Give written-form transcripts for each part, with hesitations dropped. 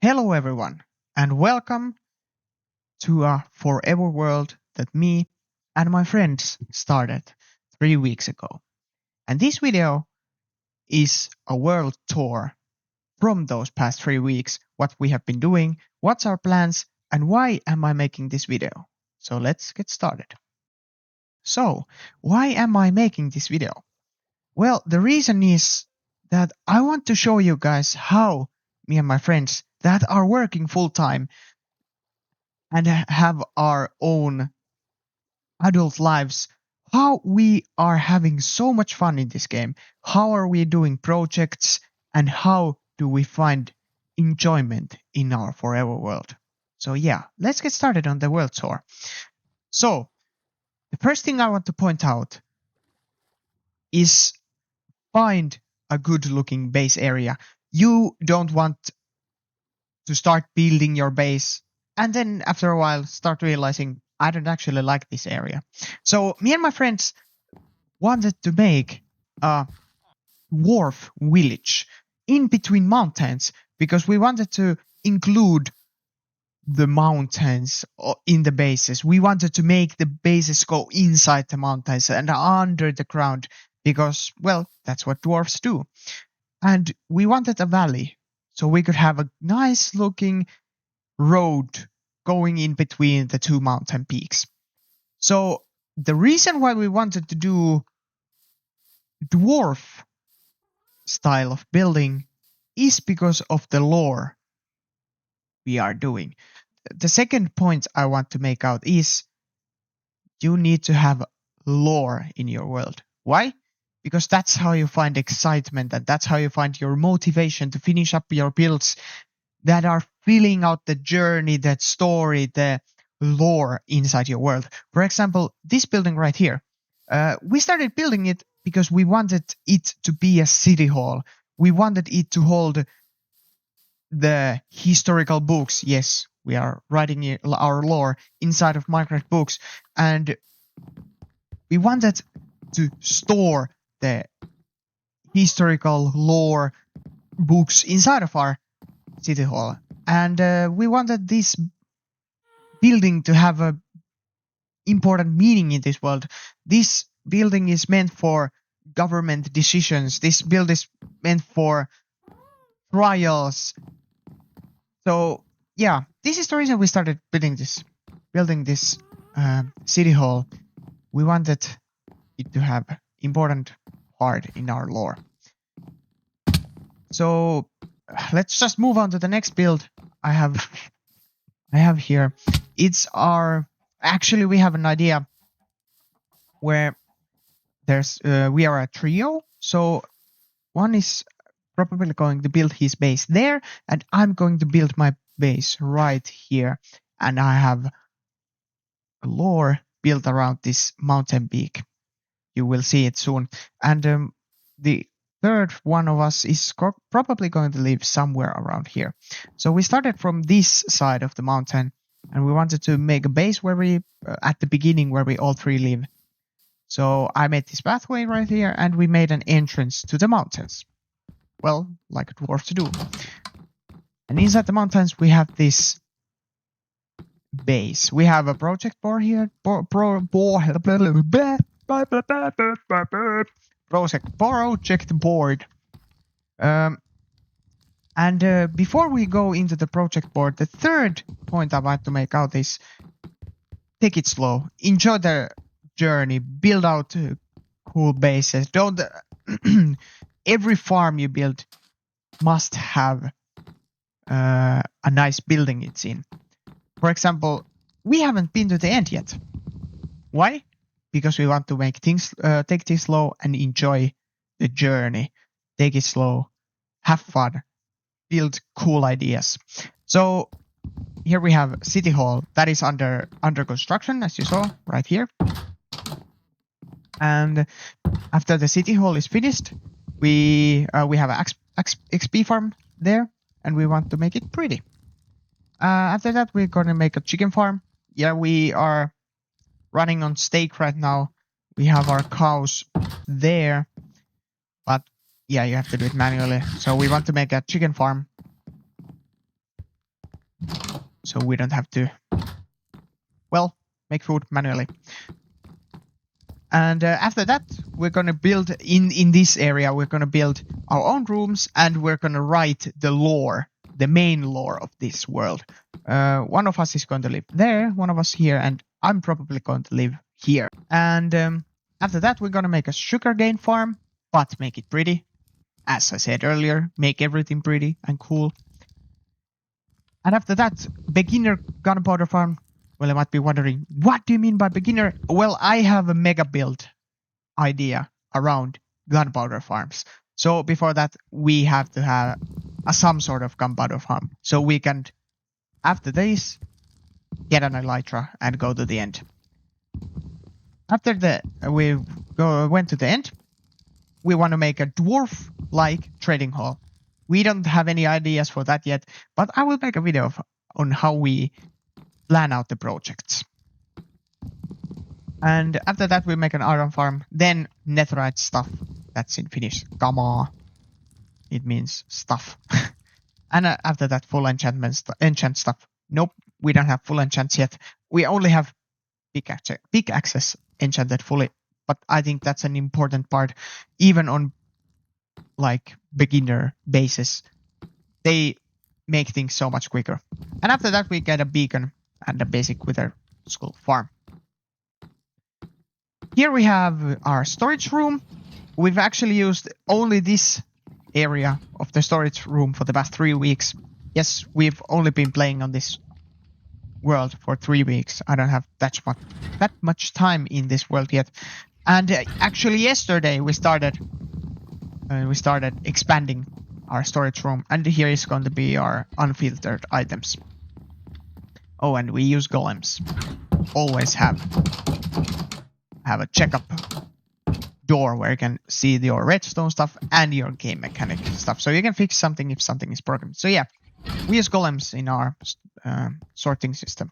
Hello everyone, and welcome to a forever world that me and my friends started 3 weeks ago. And this video is a world tour from those past 3 weeks, what we have been doing, what's our plans, and why am I making this video. So let's get started. So, why am I making this video? Well, the reason is that I want to show you guys how me and my friends that are working full time and have our own adult lives, how we are having so much fun in this game, how are we doing projects, and how do we find enjoyment in our forever world. So yeah, let's get started on the world tour. So the first thing I want to point out is find a good looking base area. You don't want to start building your base and then after a while start realizing I don't actually like this area. So me and my friends wanted to make a dwarf village in between mountains because we wanted to include the mountains in the bases. We wanted to make the bases go inside the mountains and under the ground because, well, that's what dwarfs do. And we wanted a valley so we could have a nice looking road going in between the two mountain peaks. So the reason why we wanted to do dwarf style of building is because of the lore we are doing. The second point I want to make out is you need to have lore in your world. Why? Because that's how you find excitement and that's how you find your motivation to finish up your builds that are filling out the journey, that story, the lore inside your world. For example, this building right here. We started building it because we wanted it to be a city hall. We wanted it to hold the historical books. Yes, we are writing our lore inside of Minecraft books. And we wanted to store the historical lore books inside of our city hall. And we wanted this building to have a important meaning in this world. This building is meant for government decisions. This build is meant for trials. So yeah, this is the reason we started building this city hall. We wanted it to have important part in our lore. So let's just move on to the next build I have here. It's actually we have an idea where we are a trio. So one is probably going to build his base there, and I'm going to build my base right here. And I have a lore built around this mountain peak. You will see it soon. And the third one of us is probably going to live somewhere around here. So we started from this side of the mountain, and we wanted to make a base where we, at the beginning, where we all three live. So I made this pathway right here, and we made an entrance to the mountains. Well, like a dwarf to do. And inside the mountains, we have this base. We have a project board here. Project board. And before we go into the project board, the third point I want to make out is take it slow. Enjoy the journey. Build out cool bases. Don't every farm you build must have a nice building it's in. For example, we haven't been to the end yet. Why? Because we want to make things take this slow and enjoy the journey. Take it slow, have fun, build cool ideas. So here we have City Hall that is under construction, as you saw right here. And after the City Hall is finished, we have an XP farm there, and we want to make it pretty. After that, we're gonna make a chicken farm. Yeah, we are running on steak right now. We have our cows there, but yeah, you have to do it manually. So we want to make a chicken farm. so we don't have to, well, make food manually. And after that, we're gonna build in this area. We're gonna build our own rooms, and we're gonna write the lore, the main lore of this world. One of us is going to live there, one of us here, and I'm probably going to live here. And after that, we're gonna make a sugarcane farm, but make it pretty. As I said earlier, make everything pretty and cool. And after that, beginner gunpowder farm. Well, you might be wondering, what do you mean by beginner? Well, I have a mega build idea around gunpowder farms. So before that, we have to have some sort of gunpowder farm. So we can, after this, get an elytra and go to the end. After we went to the end, we want to make a dwarf-like trading hall. We don't have any ideas for that yet, but I will make a video on how we plan out the projects. And after that, we make an iron farm, then netherite stuff. That's in Finnish. Kamaa. It means stuff. And after that, full enchant stuff. Nope, we don't have full enchants yet. We only have pickaxes enchanted fully. But I think that's an important part, even on like beginner basis. They make things so much quicker. And after that, we get a beacon and a basic wither skull farm. Here we have our storage room. We've actually used only this area of the storage room for the past 3 weeks. Yes, we've only been playing on this world for 3 weeks. I don't have that much time in this world yet. And actually yesterday we started expanding our storage room, and here is going to be our unfiltered items. Oh, and we use golems. Always have a checkup door where you can see your redstone stuff and your game mechanic stuff, so you can fix something if something is broken. So yeah, we use golems in our sorting system.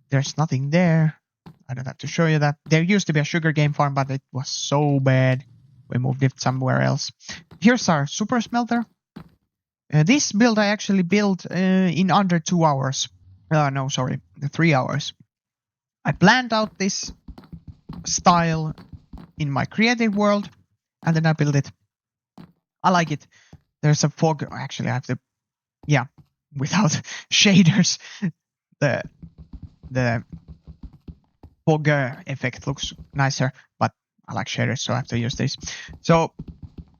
There's nothing there. I don't have to show you that. There used to be a sugarcane farm, but it was so bad. We moved it somewhere else. Here's our super smelter. This build I actually built in under 2 hours. No, sorry, 3 hours. I planned out this style in my creative world, and then I built it. I like it. There's a fog. Actually, I have to, yeah, without shaders. The fog effect looks nicer, but I like shaders, so I have to use this. So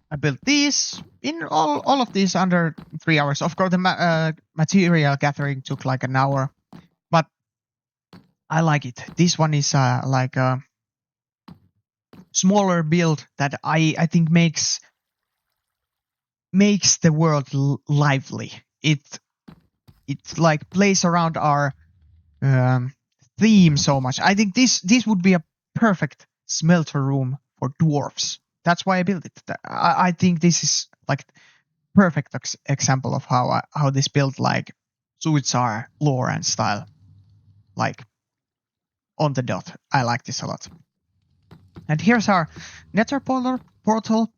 I built these in all of these under 3 hours. Of course, the material gathering took like an hour, but I like it. This one is like a smaller build that I think makes the world lively. It like plays around our theme so much. I think this would be a perfect smelter room for dwarfs. That's why I built it. I think this is like perfect example of how this build like suits our lore and style. Like on the dot. I like this a lot. And here's our nether portal.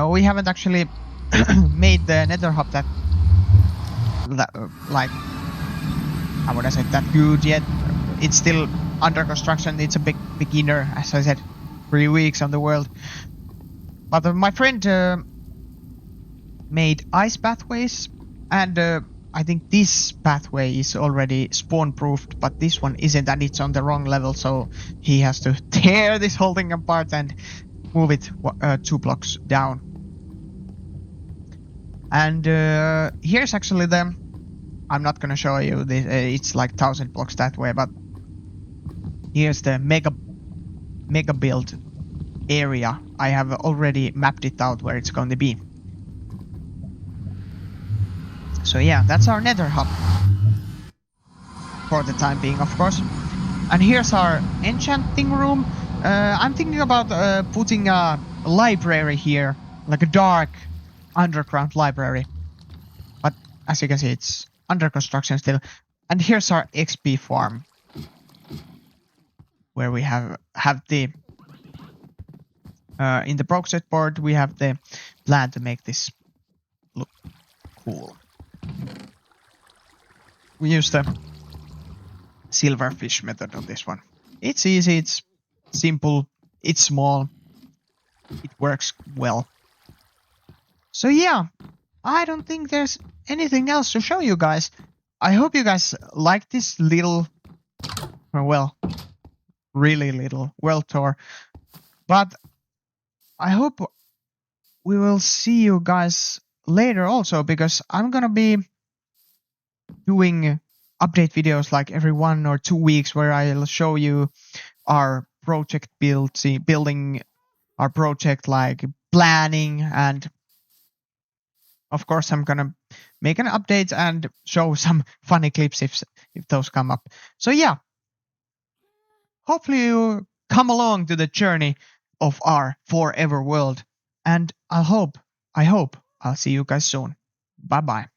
We haven't actually made the nether hub that like, how would I say, that good yet. It's still under construction. It's a big beginner, as I said, 3 weeks on the world. But my friend made ice pathways, and I think this pathway is already spawn proofed, but this one isn't, and it's on the wrong level, so he has to tear this whole thing apart and move it 2 blocks down. And here's actually I'm not gonna show you this, it's like 1000 blocks that way, but here's the mega build area. I have already mapped it out where it's going to be. So yeah, that's our nether hub. For the time being, of course. And here's our enchanting room. I'm thinking about putting a library here, like a dark underground library. But as you can see, it's under construction still. And here's our XP farm, where we have the in the project board we have the plan to make this look cool. we use the silverfish method on this one. It's easy, it's simple, it's small, it works well. So yeah, I don't think there's anything else to show you guys. I hope you guys like this little, well, really little world tour. But I hope we will see you guys later also, because I'm gonna be doing update videos like every 1 or 2 weeks where I'll show you our project building our project, like planning, and of course I'm gonna make an update and show some funny clips if those come up. So yeah, hopefully you come along to the journey of our forever world, and I hope I'll see you guys soon. Bye bye.